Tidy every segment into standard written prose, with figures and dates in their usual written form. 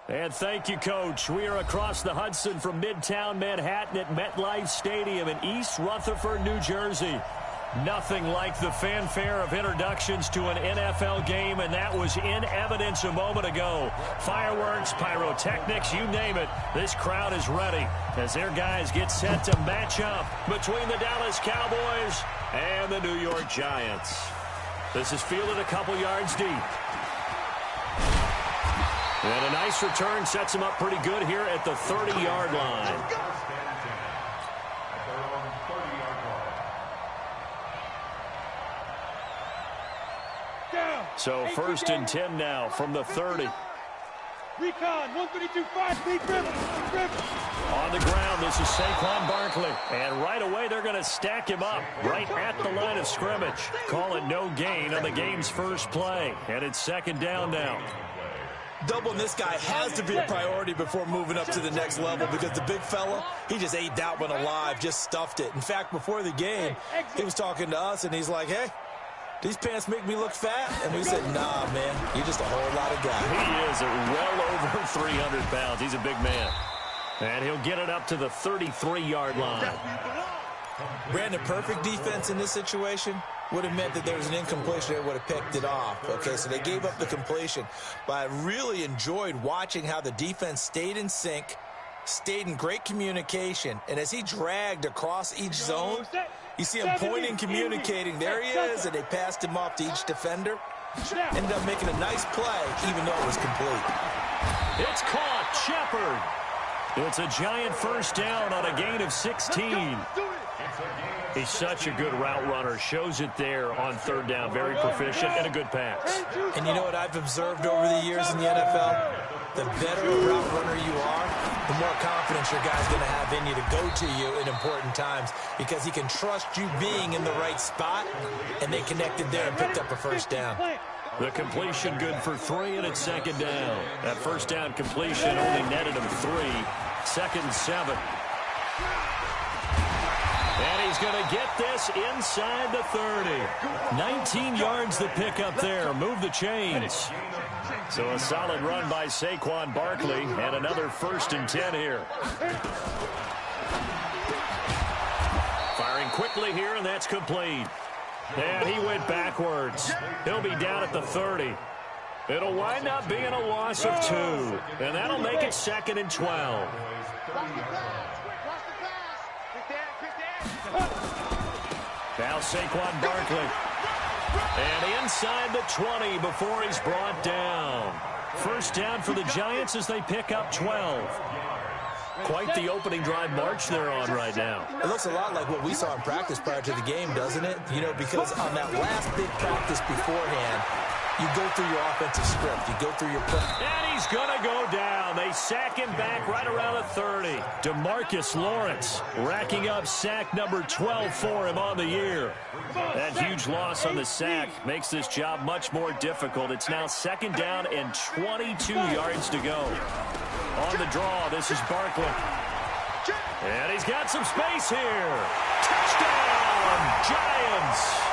And thank you, Coach. We are across the Hudson from Midtown Manhattan at MetLife Stadium in East Rutherford, New Jersey. Nothing like the fanfare of introductions to an NFL game, and that was in evidence a moment ago. Fireworks, pyrotechnics, you name it. This crowd is ready as their guys get set to match up between the Dallas Cowboys and the New York Giants. This is fielded a couple yards deep. And a nice return sets him up pretty good here at the 30-yard line. So first and 10 now from the 30. Recon, 132-5, On the ground, this is Saquon Barkley. And right away, they're going to stack him up right at the line of scrimmage. Call it no gain on the game's first play. And it's second down now. Doubling this guy has to be a priority before moving up to the next level because the big fella, he just ate that one alive, just stuffed it. In fact, before the game, he was talking to us, and he's like, hey, these pants make me look fat? And we said, nah, man, you're just a whole lot of guy. He is well over 300 pounds. He's a big man. And he'll get it up to the 33-yard line. Brandon, perfect defense in this situation would have meant that there was an incompletion that would have picked it off. Okay, so they gave up the completion. But I really enjoyed watching how the defense stayed in sync, stayed in great communication, and as he dragged across each zone, you see him pointing, communicating. There he is, and they passed him off to each defender. Ended up making a nice play, even though it was complete. It's caught. Shepard. It's a giant first down on a gain of 16. He's such a good route runner. Shows it there on third down. Very proficient and a good pass. And you know what I've observed over the years in the NFL? The better a route runner you are, the more confidence your guy's going to have in you to go to you in important times because he can trust you being in the right spot, and they connected there and picked up a first down. The completion good for 3, and it's second down. That first down completion only netted him 3. Second and 7. And he's going to get this inside the 30. 19 yards the pickup there. Move the chains. So a solid run by Saquon Barkley and another first and 10 here. Firing quickly here, and that's complete. And he went backwards. He'll be down at the 30. It'll wind up being a loss of 2. And that'll make it second and 12. Now Saquon Barkley. And inside the 20 before he's brought down. First down for the Giants as they pick up 12. Quite the opening drive march they're on right now. It looks a lot like what we saw in practice prior to the game, doesn't it? You know, because on that last big practice beforehand, you go through your offensive script. You go through your play. And he's going to go down. They sack him back right around the 30. DeMarcus Lawrence racking up sack number 12 for him on the year. That huge loss on the sack makes this job much more difficult. It's now second down and 22 yards to go. On the draw, this is Barkley. And he's got some space here. Touchdown, Giants.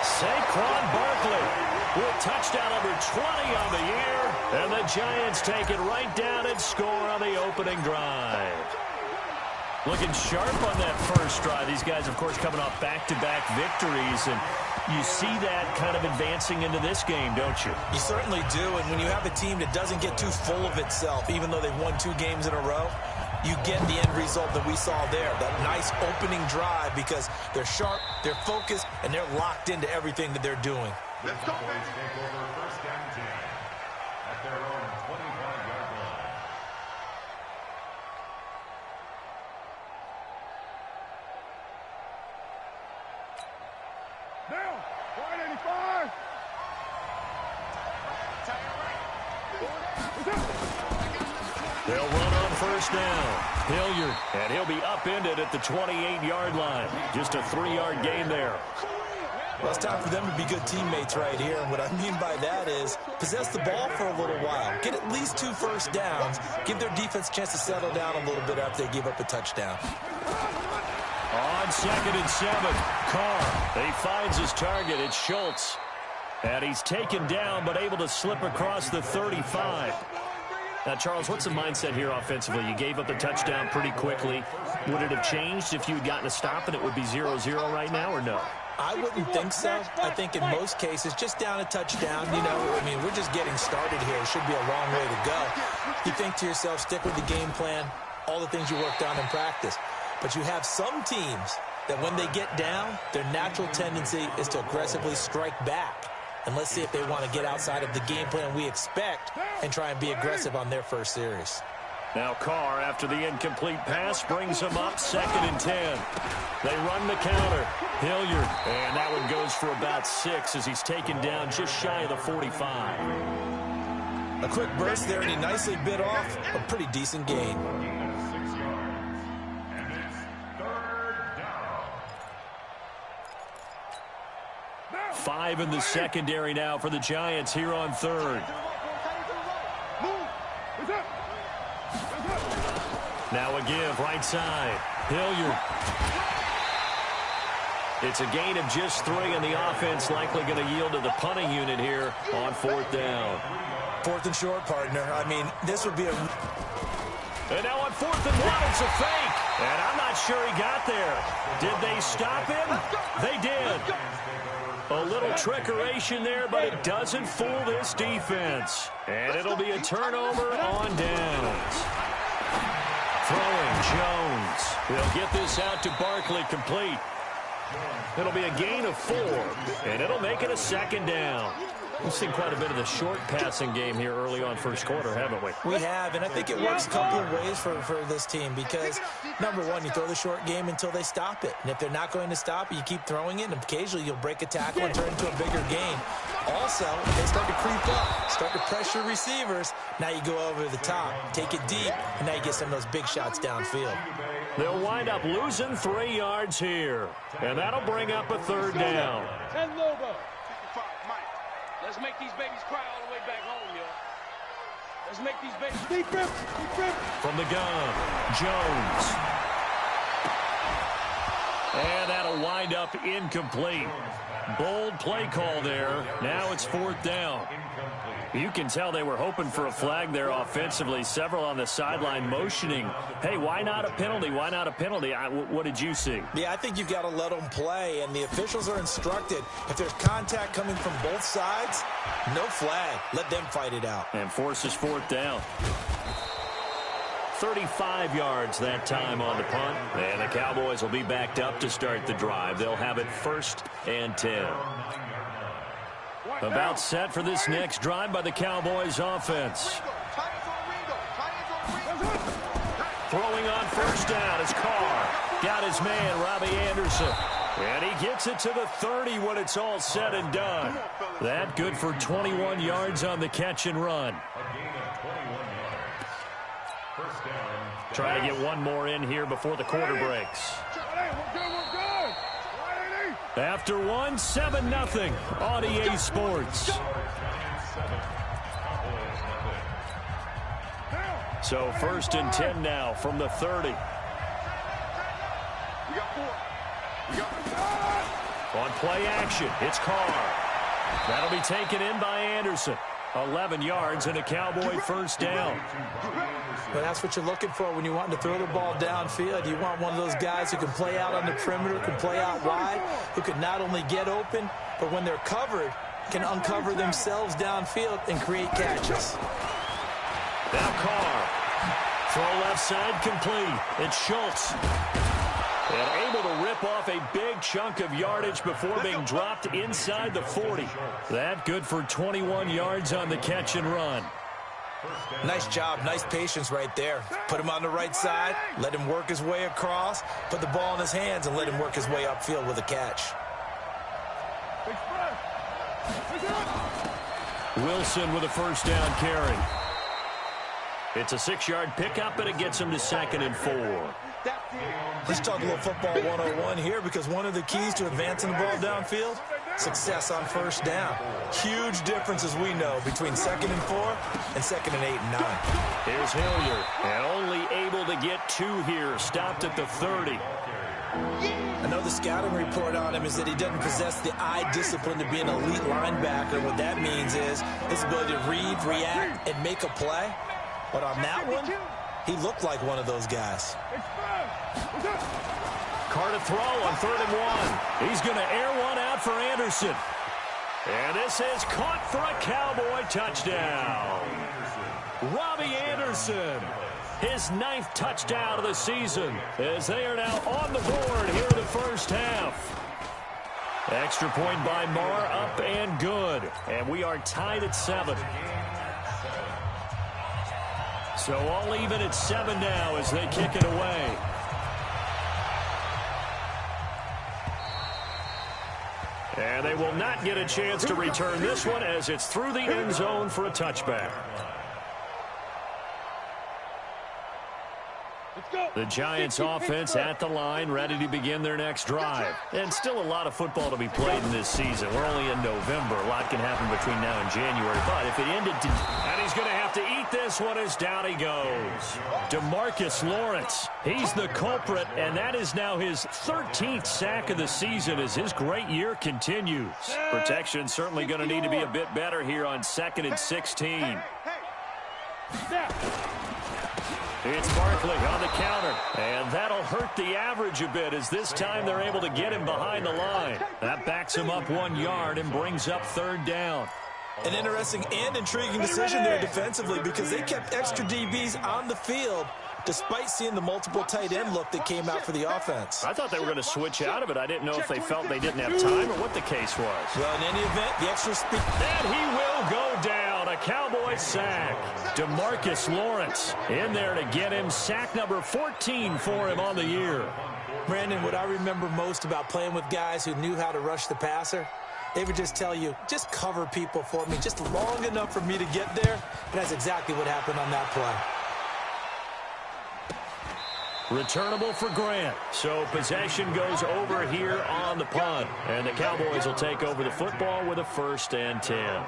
Saquon Barkley with touchdown number 20 on the year. And the Giants take it right down and score on the opening drive. Looking sharp on that first drive. These guys, of course, coming off back-to-back victories. And you see that kind of advancing into this game, don't you? You certainly do. And when you have a team that doesn't get too full of itself, even though they've won 2 games in a row, you get the end result that we saw there. That nice opening drive because they're sharp, they're focused, and they're locked into everything that they're doing. Let's go. Take over first down 10 at their own 25-yard line. Down, 185. They'll run on first down. Hilliard, and he'll be upended at the 28-yard line. Just a 3-yard gain there. Well, it's time for them to be good teammates right here. And what I mean by that is possess the ball for a little while. Get at least 2 first downs. Give their defense a chance to settle down a little bit after they give up a touchdown. On second and 7, Carr. He finds his target. It's Schultz. And he's taken down but able to slip across the 35. Now, Charles, what's the mindset here offensively? You gave up the touchdown pretty quickly. Would it have changed if you had gotten a stop and it would be 0-0 right now, or no? I wouldn't think so. I think in most cases, just down a touchdown, you know, I mean, we're just getting started here. It should be a long way to go. You think to yourself, stick with the game plan, all the things you worked on in practice. But you have some teams that when they get down, their natural tendency is to aggressively strike back. And let's see if they want to get outside of the game plan we expect and try and be aggressive on their first series. Now Carr, after the incomplete pass, brings him up 2nd and 10. They run the counter. Hilliard, and that one goes for about 6 as he's taken down just shy of the 45. A quick burst there, and he nicely bit off a pretty decent gain. 6 yards. And it's 3rd down. 5 in the secondary now for the Giants here on 3rd. Now a give, right side. Hilliard. It's a gain of just 3, and the offense likely going to yield to the punting unit here on 4th down. 4th and short, partner. I mean, this would be a... And now on 4th and 1, it's a fake. And I'm not sure he got there. Did they stop him? They did. A little trickeration there, but it doesn't fool this defense. And it'll be a turnover on downs. Throwing Jones. He'll get this out to Barkley, complete. It'll be a gain of 4, and it'll make it a 2nd down. We've seen quite a bit of the short passing game here early on first quarter, haven't we? We have, and I think it works a couple of ways for this team because, number one, you throw the short game until they stop it. And if they're not going to stop it, you keep throwing it, and occasionally you'll break a tackle and turn it into a bigger gain. Also, they start to creep up, start to pressure receivers. Now you go over the top, take it deep, and now you get some of those big shots downfield. They'll wind up losing 3 yards here, and that'll bring up a 3rd down. 10 Lobo. Let's make these babies cry all the way back home, yo. Let's make these babies... Deep rip. From the gun, Jones. And that'll wind up incomplete. Bold play call there. Now it's 4th down. You can tell they were hoping for a flag there offensively. Several on the sideline motioning. Hey, why not a penalty? Why not a penalty? What did you see? Yeah, I think you've got to let them play, and the officials are instructed. If there's contact coming from both sides, no flag. Let them fight it out. And forces 4th down. 35 yards that time on the punt. And the Cowboys will be backed up to start the drive. They'll have it 1st and 10. About set for this next drive by the Cowboys offense. Throwing on 1st down is Carr. Got his man, Robbie Anderson. And he gets it to the 30 when it's all said and done. That good for 21 yards on the catch and run. Try to get one more in here before the quarter breaks. After 1, 7-0 on EA Sports. So 1st and 10 now from the 30. On play action, it's Carr. That'll be taken in by Anderson. 11 yards and a Cowboy 1st down. Well, that's what you're looking for when you want to throw the ball downfield. You want one of those guys who can play out on the perimeter, can play out wide, who can not only get open, but when they're covered, can uncover themselves downfield and create catches. Now Carr. Throw left side complete. It's Schultz. And able to rip off a big chunk of yardage before being dropped inside the 40. That good for 21 yards on the catch and run. Nice job, nice patience right there. Put him on the right side, let him work his way across, put the ball in his hands, and let him work his way upfield with a catch. Wilson with a 1st down carry. It's a 6-yard pickup, and it gets him to 2nd and 4. Let's talk a little football 101 here, because one of the keys to advancing the ball downfield, success on 1st down. Huge difference, as we know, between 2nd and 4 and 2nd and 8 and 9. Here's Hilliard, and only able to get 2 here. Stopped at the 30. I know the scouting report on him is that he doesn't possess the eye discipline to be an elite linebacker. What that means is his ability to read, react, and make a play. But on that one, he looked like one of those guys. Carr to throw on 3rd and 1. He's going to air one out for Anderson. And this is caught for a Cowboy touchdown. Robbie Anderson, his 9th touchdown of the season, as they are now on the board here in the first half. Extra point by Marr, up and good. And we are tied at 7. So all even at 7 now as they kick it away. And they will not get a chance to return this one as it's through the end zone for a touchback. The Giants offense at the line, ready to begin their next drive. And still a lot of football to be played in this season. We're only in November. A lot can happen between now and January. But if it ended to... And he's going to have to eat this one as down he goes. DeMarcus Lawrence, he's the culprit, and that is now his 13th sack of the season as his great year continues. Protection certainly going to need to be a bit better here on 2nd and 16. It's Barkley on the counter, and that'll hurt the average a bit as this time they're able to get him behind the line. That backs him up 1 yard and brings up 3rd down. An interesting and intriguing decision there defensively because they kept extra DBs on the field despite seeing the multiple tight end look that came out for the offense. I thought they were going to switch out of it. I didn't know if they felt they didn't have time or what the case was. Well, in any event, the extra speed... And he will go down. A Cowboy sack. DeMarcus Lawrence in there to get him. Sack number 14 for him on the year. Brandon, what I remember most about playing with guys who knew how to rush the passer, they would just tell you, just cover people for me just long enough for me to get there. And that's exactly what happened on that play. Returnable for Grant. So possession goes over here on the punt. And the Cowboys will take over the football with a 1st and 10.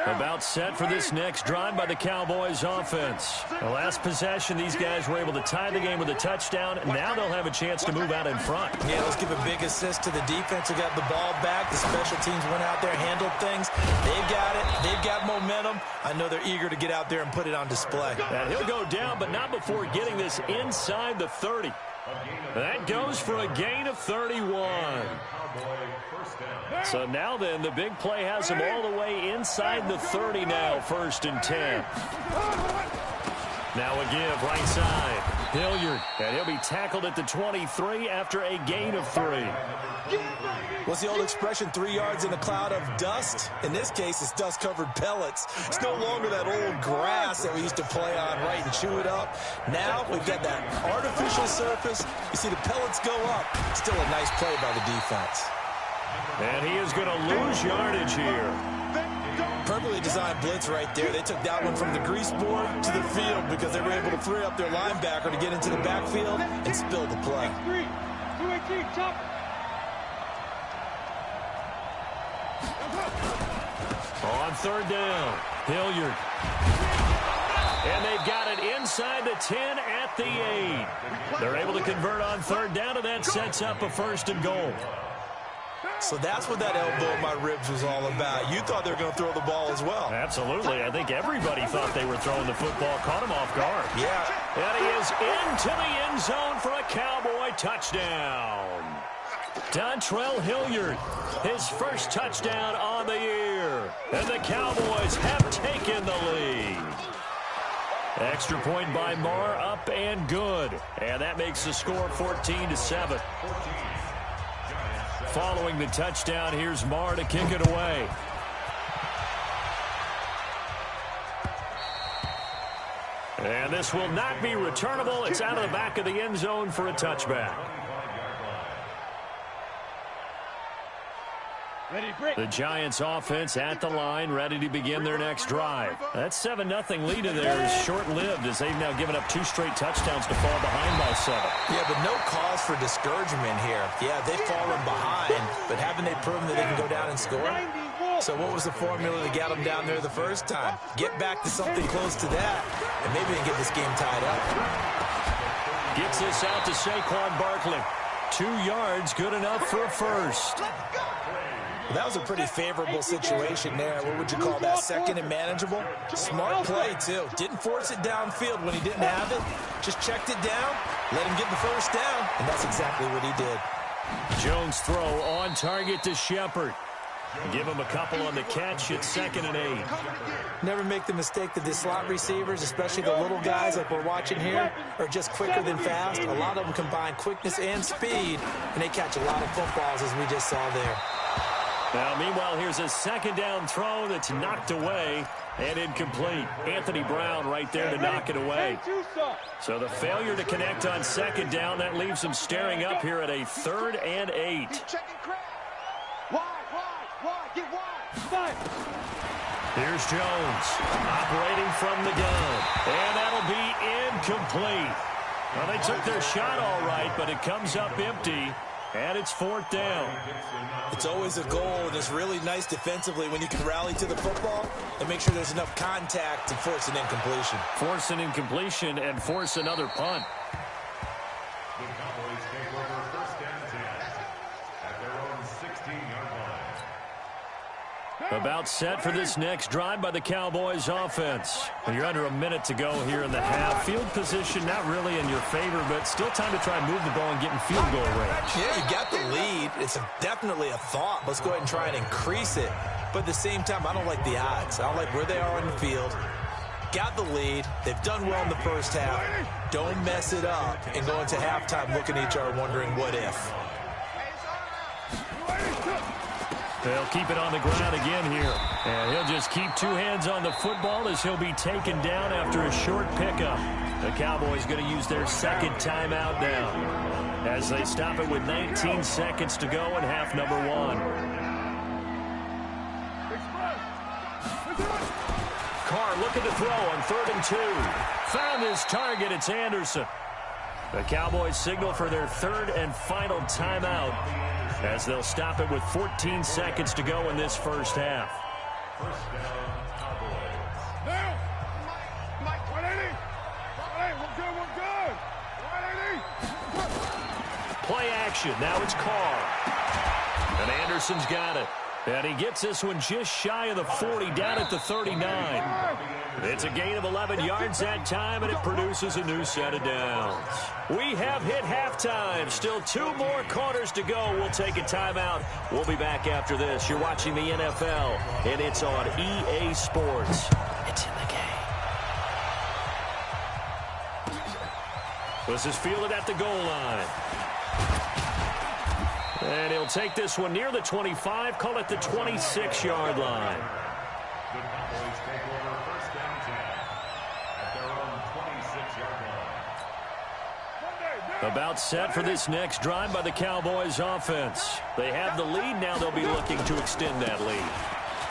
About set for this next drive by the Cowboys offense. The last possession, these guys were able to tie the game with a touchdown. Now they'll have a chance to move out in front. Yeah, let's give a big assist to the defense who got the ball back. The special teams went out there, handled things. They've got it. They've got momentum. I know they're eager to get out there and put it on display. And he'll go down, but not before getting this inside the 30. That goes for a gain of 31. So now then, the big play has him all the way inside the 30 now, 1st and 10. Now a give right side. Hilliard, and he'll be tackled at the 23 after a gain of 3. What's the old expression, 3 yards in a cloud of dust? In this case, it's dust-covered pellets. It's no longer that old grass that we used to play on, right, and chew it up. Now we've got that artificial surface. You see the pellets go up. Still a nice play by the defense. And he is going to lose yardage here. Perfectly designed blitz right there. They took that one from the grease board to the field because they were able to free up their linebacker to get into the backfield and spill the play. On 3rd down, Hilliard. And they've got it inside the 10 at the 8. They're able to convert on 3rd down, and that sets up a 1st and goal. So that's what that elbow in my ribs was all about. You thought they were going to throw the ball as well. Absolutely. I think everybody thought they were throwing the football, caught him off guard. Yeah. And he is into the end zone for a Cowboy touchdown. Dontrell Hilliard, his 1st touchdown on the year. And the Cowboys have taken the lead. Extra point by Marr, up and good. And that makes the score 14-7. Following the touchdown, here's Marr to kick it away. And this will not be returnable. It's out of the back of the end zone for a touchback. The Giants offense at the line, ready to begin their next drive. That 7-0 lead in there is short-lived as they've now given up 2 straight touchdowns to fall behind by 7. Yeah, but no cause for discouragement here. Yeah, they've fallen behind, but haven't they proven that they can go down and score? So what was the formula that got them down there the first time? Get back to something close to that, and maybe they can get this game tied up. Gets this out to Saquon Barkley. 2 yards, good enough for a 1st. That was a pretty favorable situation there. What would you call that? Second and manageable? Smart play, too. Didn't force it downfield when he didn't have it. Just checked it down, let him get the first down, and that's exactly what he did. Jones' throw on target to Shepard. Give him a couple on the catch at 2nd and 8. Never make the mistake that the slot receivers, especially the little guys like we're watching here, are just quicker than fast. A lot of them combine quickness and speed, and they catch a lot of footballs, as we just saw there. Now, meanwhile, here's a second down throw that's knocked away and incomplete. Anthony Brown right there to knock it away. So the failure to connect on 2nd down, that leaves him staring up here at a 3rd and 8. Here's Jones operating from the gun, and that'll be incomplete. Well, they took their shot all right, but it comes up empty, and it's 4th down. It's always a goal, and it's really nice defensively when you can rally to the football and make sure there's enough contact to force an incompletion. Force an incompletion and force another punt. The Cowboys take over 1st and 10 at their own 16-yard line. About set for this next drive by the Cowboys offense. You're under a minute to go here in the half. Field position not really in your favor, but still time to try and move the ball and get in field goal range. Yeah, you got the lead. It's definitely a thought. Let's go ahead and try and increase it. But at the same time, I don't like the odds. I don't like where they are on the field. Got the lead. They've done well in the first half. Don't mess it up and go into halftime looking at each other wondering what if. They'll keep it on the ground again here. And he'll just keep 2 hands on the football as he'll be taken down after a short pickup. The Cowboys going to use their 2nd timeout now as they stop it with 19 seconds to go in half number 1. Carr looking to throw on 3rd and 2. Found his target. It's Anderson. The Cowboys signal for their 3rd and final timeout as they'll stop it with 14 seconds to go in this first half. First down, Cowboys. Now, Mike, 180. 180, we're good. 180. Play action. Now it's Carr. And Anderson's got it. And he gets this one just shy of the 40, down at the 39. It's a gain of 11 yards that time, and it produces a new set of downs. We have hit halftime. Still 2 more quarters to go. We'll take a timeout. We'll be back after this. You're watching the NFL, and it's on EA Sports. It's in the game. This is fielded at the goal line. And he'll take this one near the 25, call it the 26-yard line. The Cowboys take over 1st and 10 at their own 26-yard line. About set for this next drive by the Cowboys offense. They have the lead. Now they'll be looking to extend that lead.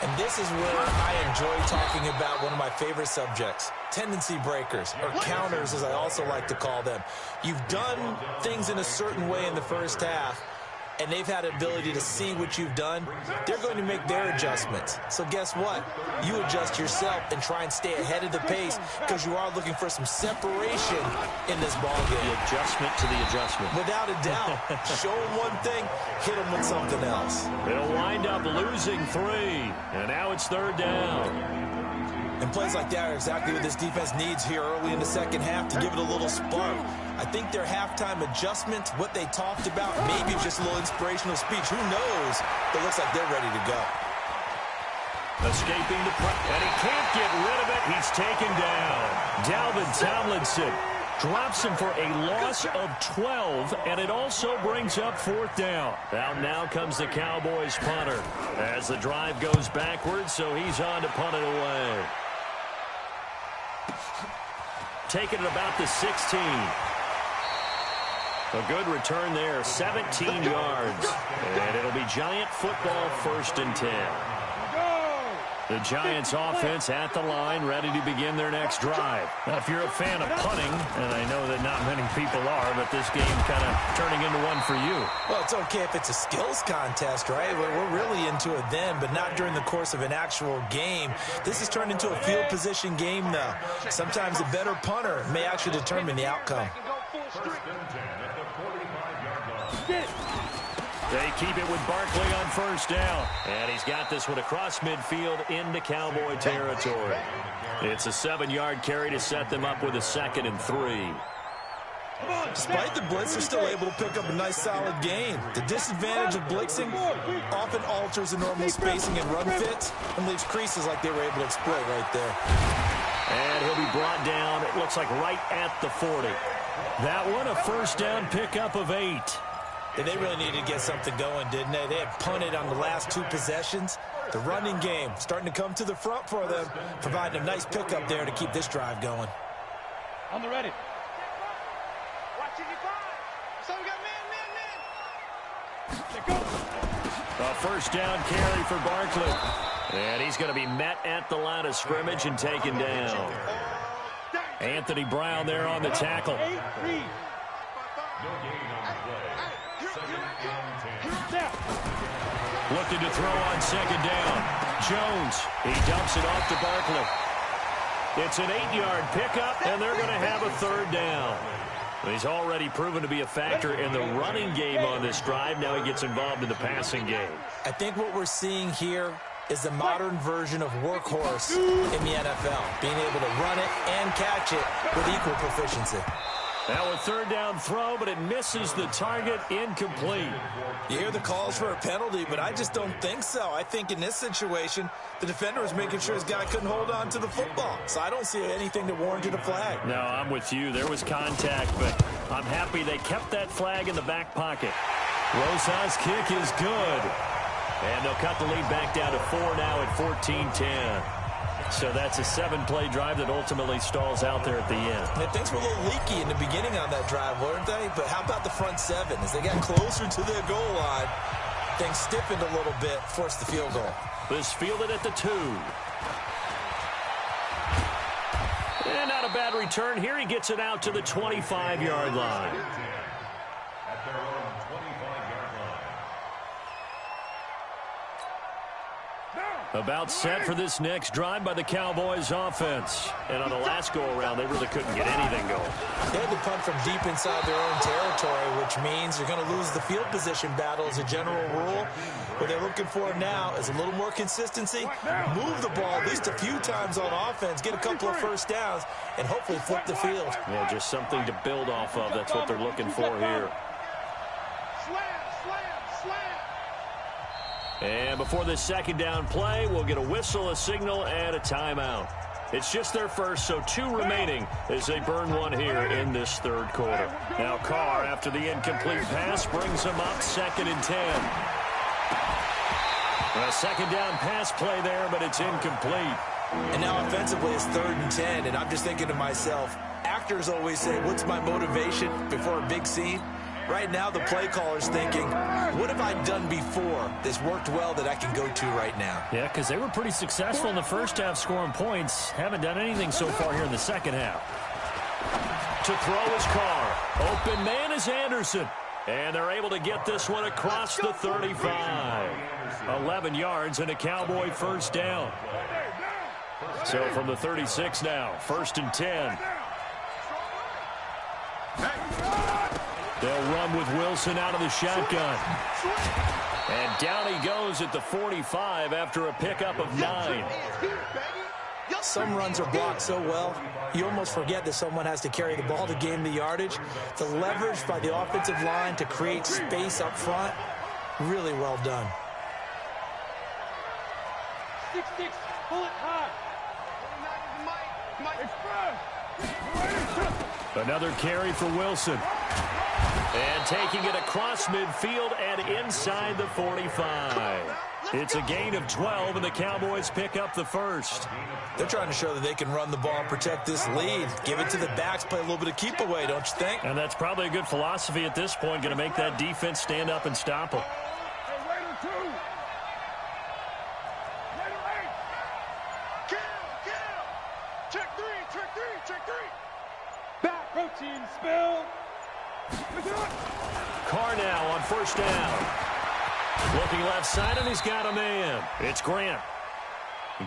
And this is where I enjoy talking about one of my favorite subjects, tendency breakers, or counters as I also like to call them. You've done things in a certain way in the first half, and they've had the ability to see what you've done. They're going to make their adjustments. So guess what? You adjust yourself and try and stay ahead of the pace because you are looking for some separation in this ball game. The adjustment to the adjustment. Without a doubt. Show them one thing, hit them with something else. They'll wind up losing 3, and now it's 3rd down. And plays like that are exactly what this defense needs here early in the second half to give it a little spark. I think their halftime adjustment, what they talked about, maybe just a little inspirational speech. Who knows? But it looks like they're ready to go. Escaping the pressure, and he can't get rid of it. He's taken down. Dalvin Tomlinson drops him for a loss of 12, and it also brings up 4th down. Out now comes the Cowboys punter as the drive goes backwards, so he's on to punt it away. Taking it about the 16. A good return there, 17 yards. And it'll be Giant football 1st and 10. The Giants offense at the line, ready to begin their next drive. Now, if you're a fan of punting, and I know that not many people are, but this game kind of turning into one for you. Well, it's okay if it's a skills contest, right? We're really into it then, but not during the course of an actual game. This has turned into a field position game, though. Sometimes a better punter may actually determine the outcome. 1st and 10 at the 45-yard line. They keep it with Barkley on first down. And he's got this one across midfield into Cowboy territory. It's a 7-yard carry to set them up with a 2nd and 3. Despite the blitz, they're still able to pick up a nice solid gain. The disadvantage of blitzing often alters the normal spacing and run fits and leaves creases like they were able to exploit right there. And he'll be brought down, it looks like right at the 40. That one, a first down pickup of 8. And they really needed to get something going, didn't they? They had punted on the last 2 possessions. The running game starting to come to the front for them, providing a nice pickup there to keep this drive going. On the ready. A first down carry for Barkley. And he's going to be met at the line of scrimmage and taken down. Anthony Brown there on the tackle. No gain on the play. 2nd and 10. Looking to throw on 2nd down. Jones, he dumps it off to Barkley. It's an 8-yard pickup, and they're going to have a 3rd down. He's already proven to be a factor in the running game on this drive. Now he gets involved in the passing game. I think what we're seeing here is the modern version of workhorse in the NFL, being able to run it and catch it with equal proficiency. Now a 3rd down throw, but it misses the target, incomplete. You hear the calls for a penalty, but I just don't think so. I think in this situation, the defender was making sure his guy couldn't hold on to the football. So I don't see anything that warranted a flag. No, I'm with you. There was contact, but I'm happy they kept that flag in the back pocket. Rosas' kick is good. And they'll cut the lead back down to 4 now at 14-10. So that's a 7-play drive that ultimately stalls out there at the end. And things were a little leaky in the beginning on that drive, weren't they? But how about the front 7? As they got closer to their goal line, things stiffened a little bit, forced the field goal. This fielded at the 2. And not a bad return here. He gets it out to the 25-yard line. At their own 25-yard line. About set for this next drive by the Cowboys offense. And on the last go-around, they really couldn't get anything going. They had to punt from deep inside their own territory, which means you're going to lose the field position battle as a general rule. What they're looking for now is a little more consistency, move the ball at least a few times on offense, get a couple of first downs, and hopefully flip the field. Yeah, just something to build off of. That's what they're looking for here. And before this 2nd down play, we'll get a whistle, a signal, and a timeout. It's just their first, so 2 remaining as they burn one here in this 3rd quarter. Now Carr, after the incomplete pass, brings them up 2nd and 10. A 2nd down pass play there, but it's incomplete. And now offensively it's 3rd and 10, and I'm just thinking to myself, actors always say, what's my motivation before a big scene? Right now, the play caller's thinking, what have I done before that's worked well that I can go to right now? Yeah, because they were pretty successful in the first half scoring points. Haven't done anything so far here in the second half. To throw is Carr. Open man is Anderson. And they're able to get this one across the 35. 11 yards and a Cowboy first down. So from the 36 now, 1st and 10. They'll run with Wilson out of the shotgun. And down he goes at the 45 after a pickup of 9. Some runs are blocked so well, you almost forget that someone has to carry the ball to gain the yardage. The leverage by the offensive line to create space up front, really well done. 6-6, pull it high. Another carry for Wilson. And taking it across midfield and inside the 45. It's a gain of 12, and the Cowboys pick up the first. They're trying to show that they can run the ball and protect this lead. Give it to the backs, play a little bit of keep away, don't you think? And that's probably a good philosophy at this point, going to make that defense stand up and stop them. Back routine spill. Carr now on first down. Looking left side, and he's got a man. It's Grant.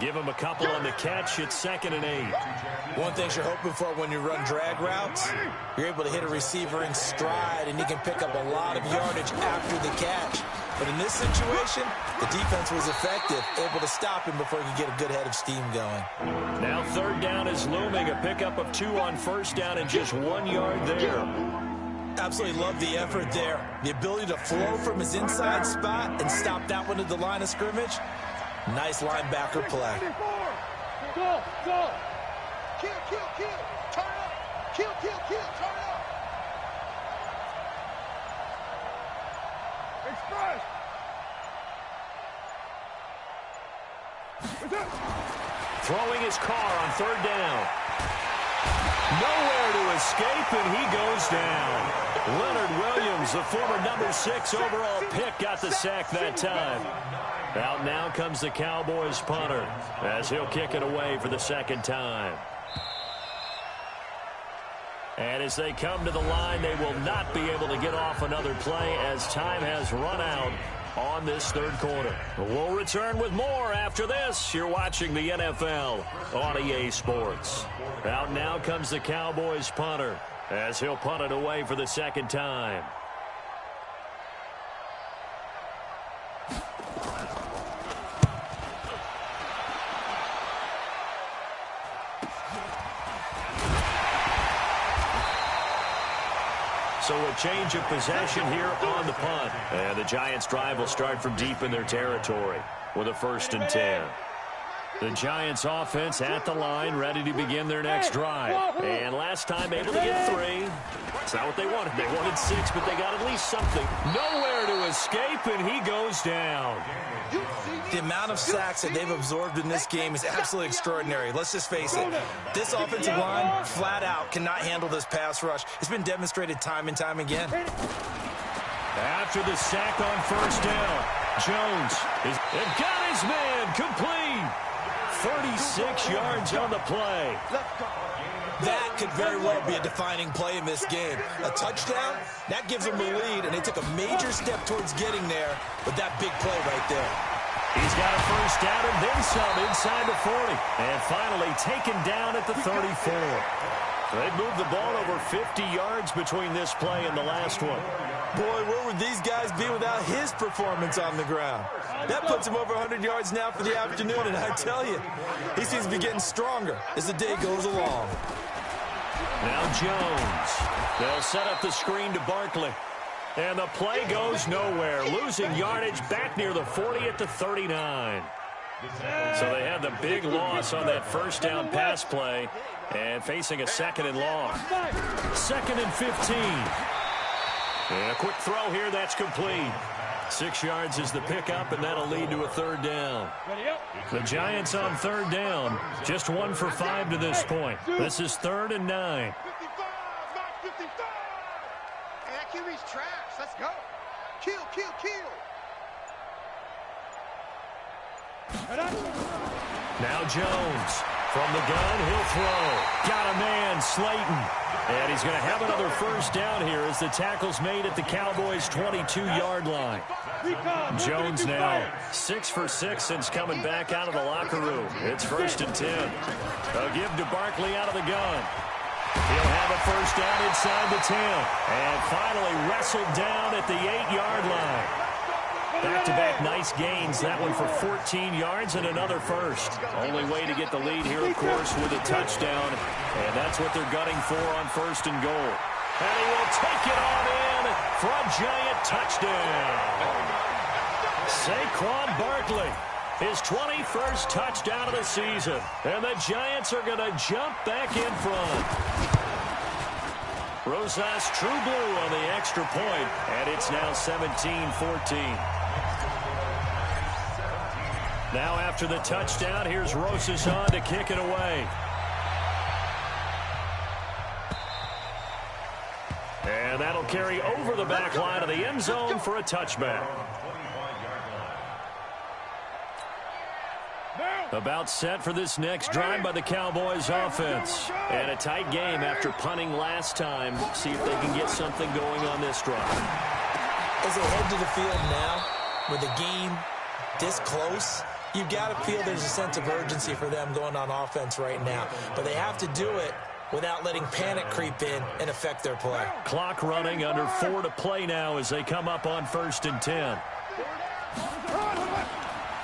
Give him a couple on the catch. It's 2nd and 8. One thing you're hoping for when you run drag routes, you're able to hit a receiver in stride, and he can pick up a lot of yardage after the catch. But in this situation, the defense was effective, able to stop him before he could get a good head of steam going. Now 3rd down is looming. A pickup of 2 on 1st down and just 1 yard there. Absolutely love the effort there. The ability to flow from his inside spot and stop that one at the line of scrimmage. Nice linebacker play. Go, go. Kill, kill, kill. Turn up. Kill, kill, kill. Turn up. Express. Throwing his car on 3rd down. Nowhere to escape, and he goes down. Leonard Williams, the former number 6 overall pick, got the sack that time. Out now comes the Cowboys punter as he'll kick it away for the 2nd time. And as they come to the line, they will not be able to get off another play as time has run out on this 3rd quarter. We'll return with more after this. You're watching the NFL on EA Sports. Out now comes the Cowboys punter as he'll punt it away for the 2nd time. So a change of possession here on the punt. And the Giants' drive will start from deep in their territory with a 1st and 10. The Giants' offense at the line, ready to begin their next drive. And last time able to get 3. It's not what they wanted. They wanted 6, but they got at least something. Nowhere to escape, and he goes down. The amount of sacks that they've absorbed in this game is absolutely extraordinary. Let's just face it. This offensive line, flat out, cannot handle this pass rush. It's been demonstrated time and time again. After the sack on 1st down, Jones has got his man complete. 36 yards on the play. That could very well be a defining play in this game. A touchdown, that gives them the lead, and they took a major step towards getting there with that big play right there. He's got a 1st down and then some inside the 40. And finally taken down at the 34. They've moved the ball over 50 yards between this play and the last one. Boy, where would these guys be without his performance on the ground? That puts him over 100 yards now for the afternoon, and I tell you, he seems to be getting stronger as the day goes along. Now Jones. They'll set up the screen to Barkley. And the play goes nowhere, losing yardage back near the 40 at the 39. So they had the big loss on that 1st down pass play and facing a 2nd and long. 2nd and 15. And a quick throw here, that's complete. 6 yards is the pickup, and that'll lead to a 3rd down. The Giants on 3rd down, just 1 for 5 to this point. This is 3rd and 9. 55. Hey, that QB's trash. Let's go. Kill, kill, kill. Now Jones from the gun, he'll throw. Got a man, Slayton. And he's going to have another 1st down here as the tackle's made at the Cowboys' 22-yard line. Jones now 6 for 6 since coming back out of the locker room. It's 1st and 10. They'll give to Barkley out of the gun. He'll have a 1st down inside the 10. And finally wrestled down at the 8-yard line. Back-to-back nice gains. That one for 14 yards and another 1st. Only way to get the lead here, of course, with a touchdown. And that's what they're gunning for on 1st and goal. And he will take it on in for a giant touchdown. Saquon Barkley, his 21st touchdown of the season. And the Giants are going to jump back in front. Rosas true blue on the extra point, and it's now 17-14. Now after the touchdown, here's Rosas on to kick it away. And that'll carry over the back line of the end zone for a touchback. About set for this next drive by the Cowboys offense. And a tight game after punting last time. See if they can get something going on this drive. As they head to the field now, with the game this close, You've got to feel there's a sense of urgency for them going on offense right now. But they have to do it without letting panic creep in and affect their play. Clock running, under 4 to play now as they come up on 1st and 10.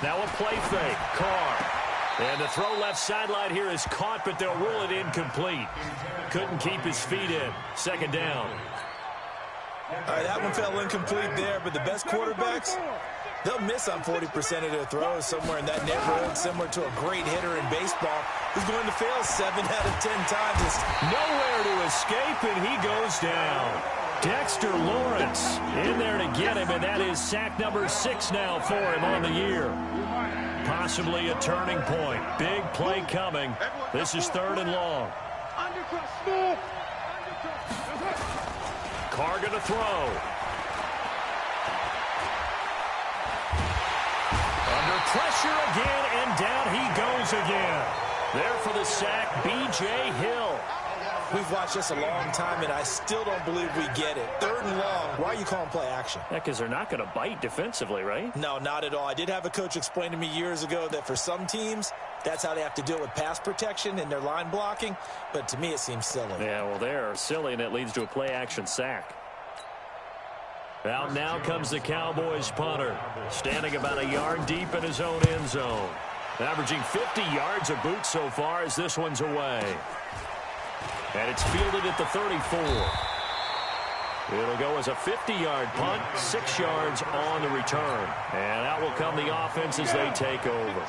Now a play fake. Carr. And the throw left sideline here is caught, but they'll rule it incomplete. Couldn't keep his feet in. 2nd down. All right, that one fell incomplete there, but the best quarterbacks, they'll miss on 40% of their throws somewhere in that neighborhood, similar to a great hitter in baseball who's going to fail 7 out of 10 times. It's nowhere to escape, and he goes down. Dexter Lawrence in there to get him, and that is sack number 6 now for him on the year. Possibly a turning point. Big play coming. This is 3rd and long. Carr going to throw. Under pressure again, and down he goes again. There for the sack, B.J. Hill. We've watched this a long time, and I still don't believe we get it. 3rd and long. Why are you calling play action? Yeah, because they're not going to bite defensively, right? No, not at all. I did have a coach explain to me years ago that for some teams, that's how they have to deal with pass protection and their line blocking. But to me, it seems silly. Yeah, well, they're silly, and it leads to a play action sack. Out now comes the Cowboys punter, standing about a yard deep in his own end zone. Averaging 50 yards a boot so far as this one's away. And it's fielded at the 34. It'll go as a 50-yard punt, 6 yards on the return. And out will come the offense as they take over.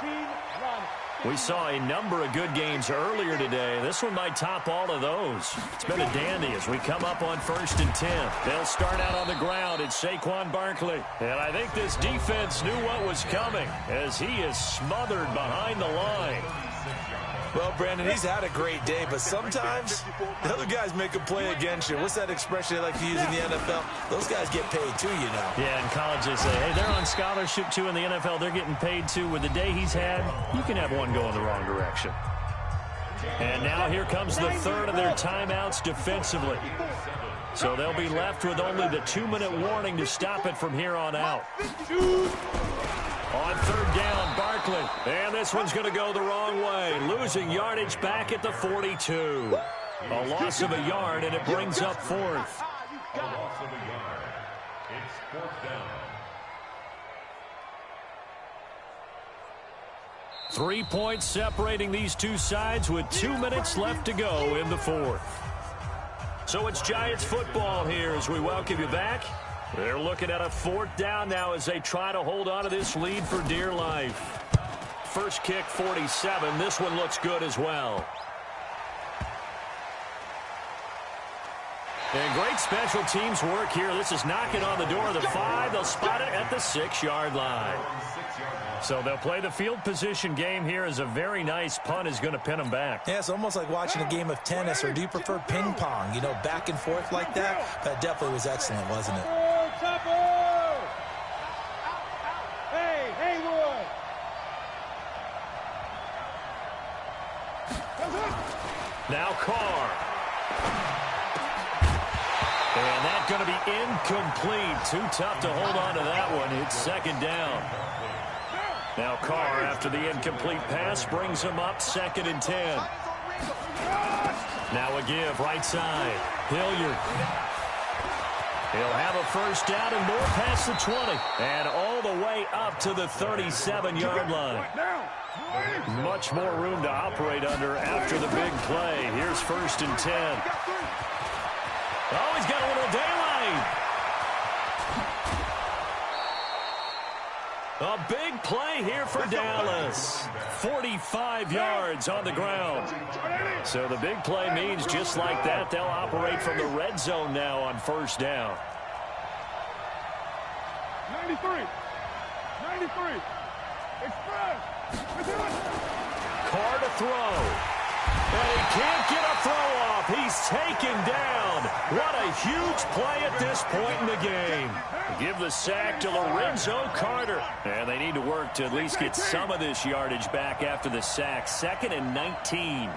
We saw a number of good games earlier today. This one might top all of those. It's been a dandy as we come up on 1st and 10. They'll start out on the ground. It's Saquon Barkley. And I think this defense knew what was coming as he is smothered behind the line. Well, Brandon, he's had a great day, but sometimes the other guys make a play against you. What's that expression they like to use in the NFL? Those guys get paid too, you know. Yeah, in college they say, hey, they're on scholarship too. In the NFL, they're getting paid too. With the day he's had, you can have one go in the wrong direction. And now here comes the 3rd of their timeouts defensively. So they'll be left with only the 2-minute warning to stop it from here on out. On 3rd down, Barkley. And this one's going to go the wrong way. Losing yardage back at the 42. A loss of a yard, and it brings up 4th. A loss of a yard. It's 4th down. 3 points separating these two sides with 2 minutes left to go in the 4th. So it's Giants football here as we welcome you back. They're looking at a 4th down now as they try to hold on to this lead for dear life. First kick, 47. This one looks good as well. And great special teams work here. This is knocking on the door of the 5. They'll spot it at the 6-yard line. So they'll play the field position game here as a very nice punt is going to pin them back. Yeah, it's almost like watching a game of tennis, or do you prefer ping pong? You know, back and forth like that? That definitely was excellent, wasn't it? Hey, Haywood! Now Carr. And that's going to be incomplete. Too tough to hold on to that one. It's 2nd down. Now Carr, after the incomplete pass, brings him up 2nd and 10. Now a give, right side. Hilliard. He'll have a 1st down and more past the 20. And all the way up to the 37-yard line. Much more room to operate under after the big play. Here's 1st and 10. Oh, he's got a little daylight. A big play here for Dallas. 45 yards on the ground. So the big play means just like that, they'll operate from the red zone now on 1st down. 93. Express. Carr to throw. And he can't get a throw off. He's taken down. What a huge play at this point in the game. Give the sack to Lorenzo Carter. And they need to work to at least get some of this yardage back after the sack. 2nd and 19.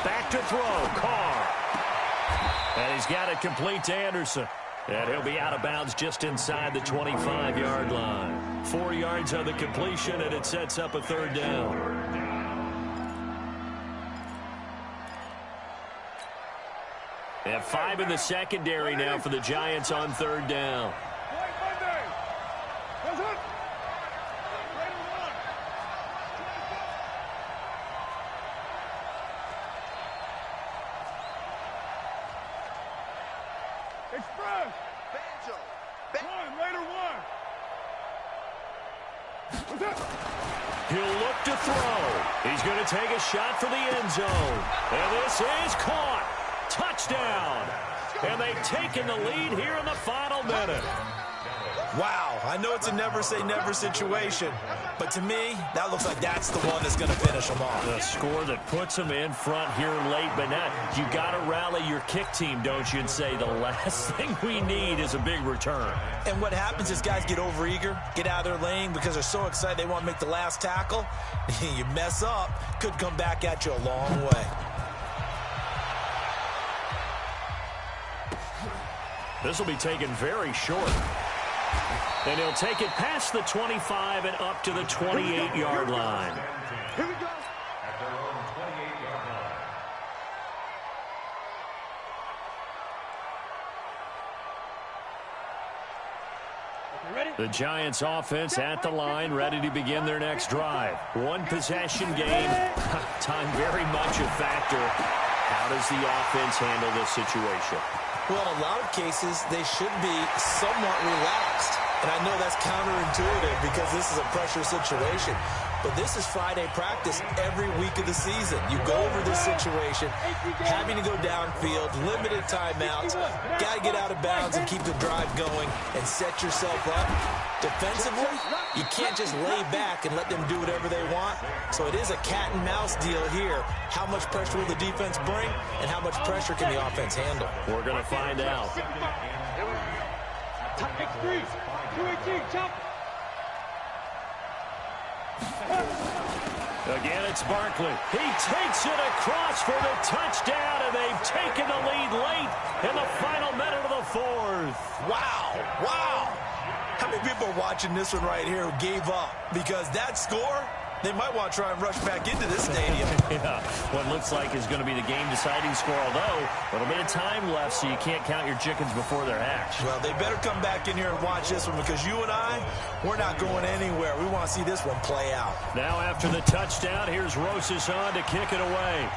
Back to throw. Carr. And he's got it complete to Anderson. And he'll be out of bounds just inside the 25-yard line. 4 yards on the completion, and it sets up a third down. And 5 in the secondary now for the Giants on third down. Express! Banjo! One, later one! What's up? He'll look to throw. He's going to take a shot for the end zone. And this is caught. Touchdown. And they've taken the lead here in the final minute. Wow, I know it's a never-say-never situation, but to me, that looks like that's the one that's going to finish them off. The score that puts them in front here late, but now you got to rally your kick team, don't you, and say the last thing we need is a big return. And what happens is guys get overeager, get out of their lane because they're so excited they want to make the last tackle. You mess up, could come back at you a long way. This will be taken very short. And he'll take it past the 25 and up to the 28-yard line. Here we go. At their own 28-yard line. Ready? The Giants offense at the line, ready to begin their next drive. One possession game. Time very much a factor. How does the offense handle this situation? Well, in a lot of cases, they should be somewhat relaxed. And I know that's counterintuitive because this is a pressure situation. But this is Friday practice every week of the season. You go over this situation, having to go downfield, limited timeouts, got to get out of bounds and keep the drive going and set yourself up. Defensively, you can't just lay back and let them do whatever they want. So it is a cat and mouse deal here. How much pressure will the defense bring and how much pressure can the offense handle? We're going to find out. X3, 218, jump. Again, it's Barkley. He takes it across for the touchdown, and they've taken the lead late in the final minute of the fourth. Wow, wow. How many people are watching this one right here who gave up? Because that score, they might want to try and rush back into this stadium. Yeah, what looks like is going to be the game-deciding score, although a little bit of time left, so you can't count your chickens before they're hatched. Well, they better come back in here and watch this one because you and I, we're not going anywhere. We want to see this one play out. Now after the touchdown, here's Rosas on to kick it away.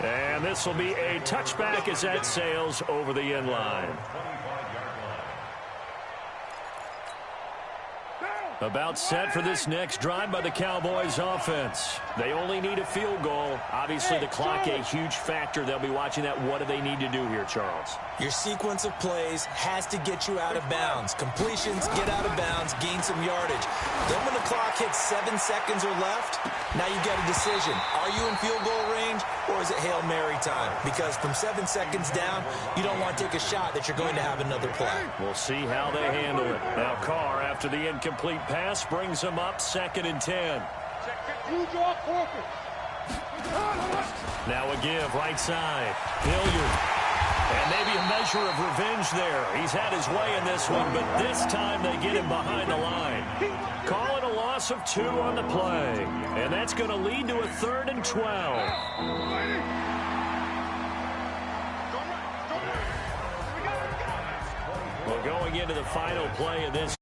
And this will be a touchback as that sails over the end line. About set for this next drive by the Cowboys offense. They only need a field goal. Obviously, the clock a huge factor. They'll be watching that. What do they need to do here, Charles? Your sequence of plays has to get you out of bounds. Completions, get out of bounds, gain some yardage. Then when the clock hits 7 seconds or left, now you got a decision. Are you in field goal range or is it Hail Mary time? Because from 7 seconds down, you don't want to take a shot that you're going to have another play. We'll see how they handle it. Now Carr, after the incomplete pass, brings them up 2nd and 10. Now a give, right side. Hilliard. And maybe a measure of revenge there. He's had his way in this one, but this time they get him behind the line. Call it a loss of 2 on the play. And that's going to lead to a 3rd and 12. Well, going into the final play of this